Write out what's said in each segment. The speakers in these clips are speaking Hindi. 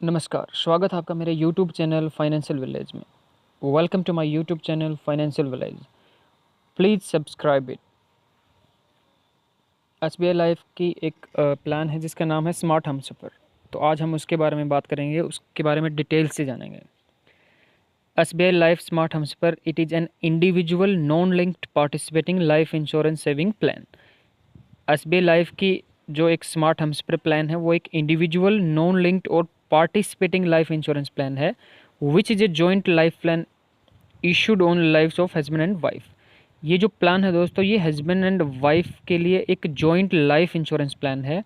नमस्कार, स्वागत है आपका मेरे यूट्यूब चैनल फाइनेंशियल विलेज में। Welcome to my YouTube channel financial village. Please subscribe it. SBI life की एक प्लान है जिसका नाम है स्मार्ट हमसफ़र। तो आज हम उसके बारे में बात करेंगे, उसके बारे में डिटेल से जानेंगे। SBI life smart Humsafar it is an individual non linked participating life insurance saving plan. SBI life की जो एक स्मार्ट हमसफ़र प्लान है वो एक इंडिविजुअल नॉन लिंक्ड और पार्टिसिपेटिंग लाइफ इंश्योरेंस प्लान है which is a joint life plan issued on lifes of husband and wife. ये जो प्लान है दोस्तों, ये हस्बैंड एंड वाइफ के लिए एक जॉइंट लाइफ इंश्योरेंस प्लान है।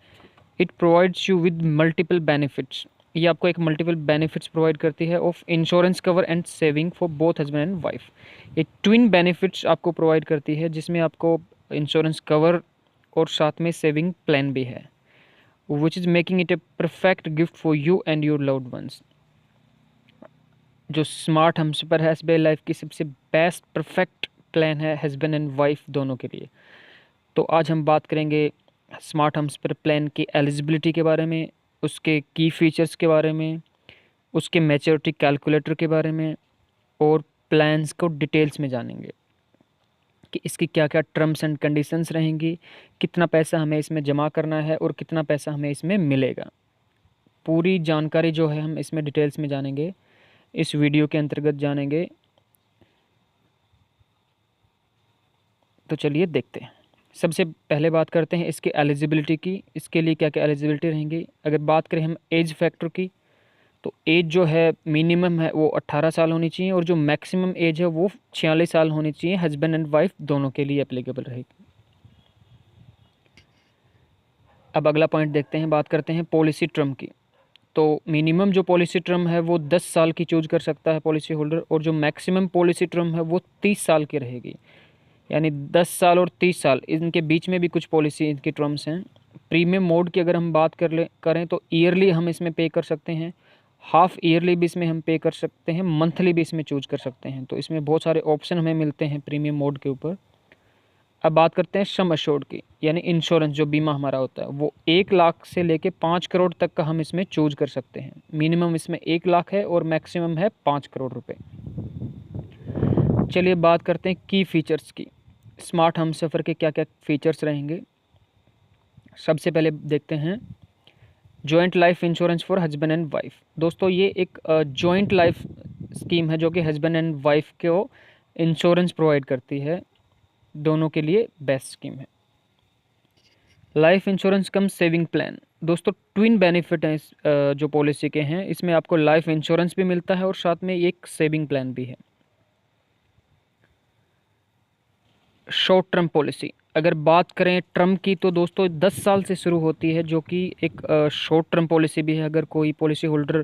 It provides you with multiple benefits. ये आपको एक मल्टीपल बेनिफिट्स प्रोवाइड करती है of insurance cover and saving for both husband and wife. ये ट्विन बेनिफिट्स आपको प्रोवाइड करती है जिसमें आपको इंश्योरेंस कवर और साथ में सेविंग प्लान भी है, which is making it a perfect gift for you and your loved ones. जो स्मार्ट हमसफ़र है एसबीआई लाइफ की सबसे बेस्ट परफेक्ट प्लान है हस्बैंड एंड वाइफ दोनों के लिए। तो आज हम बात करेंगे स्मार्ट हमसफ़र प्लान की एलिजिबिलिटी के बारे में, उसके की फ़ीचर्स के बारे में, उसके मैच्योरिटी कैलकुलेटर के बारे में, और प्लान्स को डिटेल्स में जानेंगे कि इसकी क्या क्या टर्म्स एंड कंडीशंस रहेंगी, कितना पैसा हमें इसमें जमा करना है और कितना पैसा हमें इसमें मिलेगा। पूरी जानकारी जो है हम इसमें डिटेल्स में जानेंगे, इस वीडियो के अंतर्गत जानेंगे। तो चलिए देखते हैं। सबसे पहले बात करते हैं इसकी एलिजिबिलिटी की। इसके लिए क्या क्या एलिजिबिलिटी रहेंगी। अगर बात करें हम एज फैक्टर की, तो एज जो है मिनिमम है वो 18 साल होनी चाहिए और जो मैक्सिमम एज है वो 46 साल होनी चाहिए। हस्बैंड एंड वाइफ दोनों के लिए एप्लीकेबल रहेगी। अब अगला पॉइंट देखते हैं, बात करते हैं पॉलिसी टर्म की। तो मिनिमम जो पॉलिसी टर्म है वो 10 साल की चूज कर सकता है पॉलिसी होल्डर, और जो मैक्सिमम पॉलिसी टर्म है वो 30 साल की रहेगी। यानी 10 साल और 30 साल इनके बीच में भी कुछ पॉलिसी इनकी टर्म्स हैं। प्रीमियम मोड की अगर हम बात करें तो ईयरली हम इसमें पे कर सकते हैं, हाफ ईयरली भी इसमें हम पे कर सकते हैं, मंथली भी इसमें चूज कर सकते हैं। तो इसमें बहुत सारे ऑप्शन हमें मिलते हैं प्रीमियम मोड के ऊपर। अब बात करते हैं सम अश्योर्ड की, यानी इंश्योरेंस जो बीमा हमारा होता है वो 1 लाख से लेके 5 करोड़ तक का हम इसमें चूज कर सकते हैं। मिनिमम इसमें 1 लाख है और मैक्सिमम है 5 करोड़ रुपए। चलिए बात करते हैं की फीचर्स की। स्मार्ट हमसफ़र के क्या क्या फीचर्स रहेंगे। सबसे पहले देखते हैं joint life insurance for husband and wife. दोस्तों ये एक जॉइंट लाइफ स्कीम है जो कि हस्बैंड एंड वाइफ को इंश्योरेंस प्रोवाइड करती है, दोनों के लिए बेस्ट स्कीम है। लाइफ इंश्योरेंस कम सेविंग प्लान। दोस्तों ट्विन बेनिफिट हैं इस जो पॉलिसी के हैं, इसमें आपको लाइफ इंश्योरेंस भी मिलता है और साथ में एक सेविंग प्लान भी है। शॉर्ट टर्म पॉलिसी, अगर बात करें टर्म की तो दोस्तों 10 साल से शुरू होती है, जो कि एक शॉर्ट टर्म पॉलिसी भी है। अगर कोई पॉलिसी होल्डर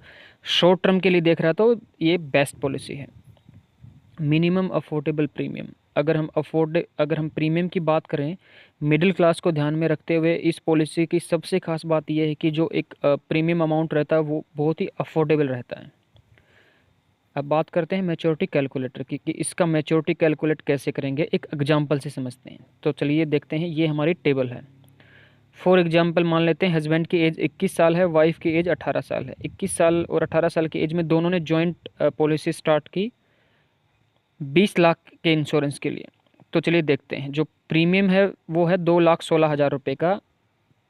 शॉर्ट टर्म के लिए देख रहा है तो ये बेस्ट पॉलिसी है। मिनिमम अफोर्डेबल प्रीमियम, अगर हम प्रीमियम की बात करें मिडिल क्लास को ध्यान में रखते हुए, इस पॉलिसी की सबसे खास बात यह है कि जो एक प्रीमियम अमाउंट रहता है वो बहुत ही अफोर्डेबल रहता है। अब बात करते हैं मैच्योरिटी कैलकुलेटर की कि इसका मैच्योरिटी कैलकुलेट कैसे करेंगे, एक एग्जांपल से समझते हैं। तो चलिए देखते हैं, ये हमारी टेबल है। फॉर एग्जांपल मान लेते हैं हस्बैंड की एज 21 साल है, वाइफ की एज 18 साल है। 21 साल और 18 साल की एज में दोनों ने जॉइंट पॉलिसी स्टार्ट की 20 लाख के इंश्योरेंस के लिए। तो चलिए देखते हैं, जो प्रीमियम है वो है 2,16,000 रुपये का।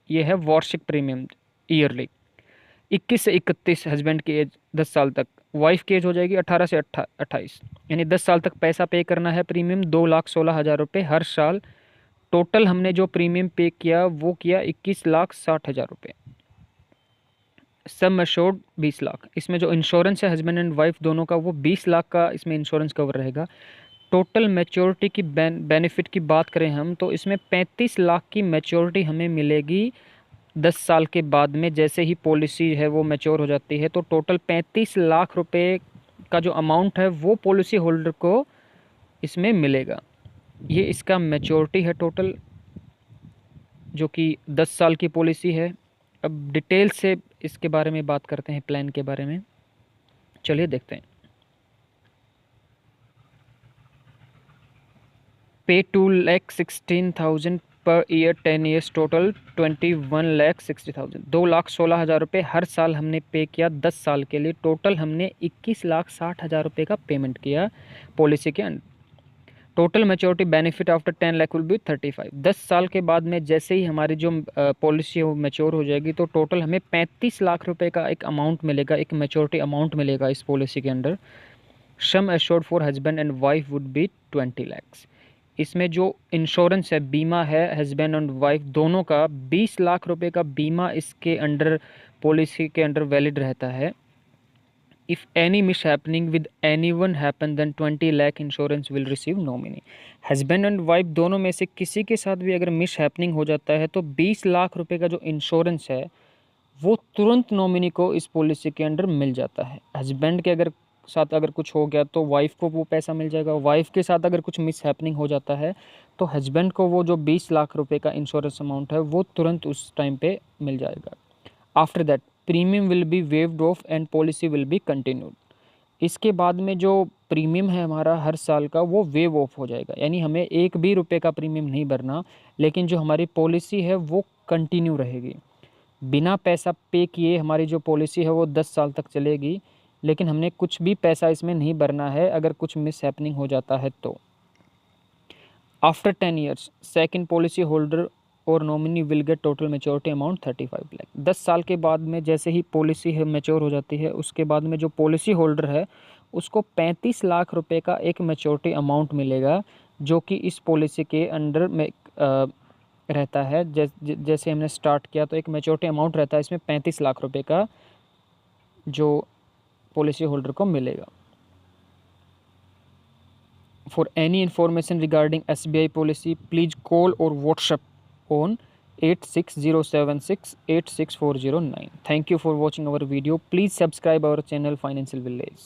ये है वार्षिक प्रीमियम ईयरली। 21 से 31 हस्बैंड की एज 10 साल तक, वाइफ की एज हो जाएगी 18 से 28, यानी 10 साल तक पैसा पे करना है प्रीमियम 2,16,000 रुपये हर साल। टोटल हमने जो प्रीमियम पे किया वो किया 21,60,000 रुपये। Sum assured 20 lakh. इसमें जो इंश्योरेंस है हस्बैंड एंड वाइफ दोनों का वो 20 लाख का इसमें इंश्योरेंस कवर रहेगा। टोटल मैच्योरिटी की बेनिफिट की बात करें हम तो इसमें 35 लाख की मैच्योरिटी हमें मिलेगी 10 साल के बाद में। जैसे ही पॉलिसी है वो मैच्योर हो जाती है तो टोटल 35 लाख रुपए का जो अमाउंट है वो पॉलिसी होल्डर को इसमें मिलेगा। ये इसका मैच्योरिटी है टोटल, जो कि 10 साल की पॉलिसी है। अब डिटेल से इसके बारे में बात करते हैं, प्लान के बारे में। चलिए देखते हैं। पे 2,16,000 पर ईयर 10 ईयर्स टोटल 21,60,000, 2,16,000 रुपये हर साल हमने पे किया 10 साल के लिए। टोटल हमने 21,60,000 रुपये का पेमेंट किया पॉलिसी के under. Total maturity benefit after 10 lakh will be 35। 10 साल के बाद में जैसे ही हमारी जो पॉलिसी वो मैच्योर हो जाएगी तो टोटल हमें 35 लाख रुपए का एक अमाउंट मिलेगा, एक मैच्योरिटी अमाउंट मिलेगा इस पॉलिसी के under. Sum assured for husband and wife would be 20 lakh. इसमें जो इंश्योरेंस है, बीमा है हस्बैंड एंड वाइफ दोनों का, 20 लाख रुपए का बीमा इसके अंडर पॉलिसी के अंडर वैलिड रहता है। If any mishappening with anyone happen then 20 lakh insurance will receive nominee। Husband and wife दोनों में से किसी के साथ भी अगर मिस हैपनिंग हो जाता है तो 20 लाख रुपए का जो इंश्योरेंस है वो तुरंत नॉमिनी को इस पॉलिसी के अंडर मिल जाता है। हस्बैंड के अगर साथ अगर कुछ हो गया तो वाइफ को वो पैसा मिल जाएगा। वाइफ के साथ अगर कुछ मिस हैपनिंग हो जाता है तो हस्बैंड को वो जो 20 लाख रुपए का इंश्योरेंस अमाउंट है वो तुरंत उस टाइम पे मिल जाएगा। After that premium will be waived of and policy will be continued. इसके बाद में जो प्रीमियम है हमारा हर साल का वो वेव ऑफ हो जाएगा, यानी हमें एक भी रुपए का प्रीमियम नहीं भरना, लेकिन जो हमारी पॉलिसी है वो कंटिन्यू रहेगी। बिना पैसा पे किए हमारी जो पॉलिसी है वो 10 साल तक चलेगी, लेकिन हमने कुछ भी पैसा इसमें नहीं भरना है अगर कुछ मिस हैपनिंग हो जाता है तो। After 10 years second policy holder और nominee will get total maturity amount 35 lakh. 10 साल के बाद में जैसे ही पॉलिसी है मैच्योर हो जाती है उसके बाद में जो पॉलिसी होल्डर है उसको 35 लाख रुपए का एक मैच्योरिटी अमाउंट मिलेगा जो कि इस पॉलिसी के अंडर में रहता है। जैसे हमने स्टार्ट किया तो एक मैच्योरिटी अमाउंट रहता है इसमें 35 लाख रुपए का जो पॉलिसी होल्डर को मिलेगा। For any information regarding SBI policy, please call or WhatsApp on 86076 86409। Thank you for watching our video. Please subscribe our channel Financial Village.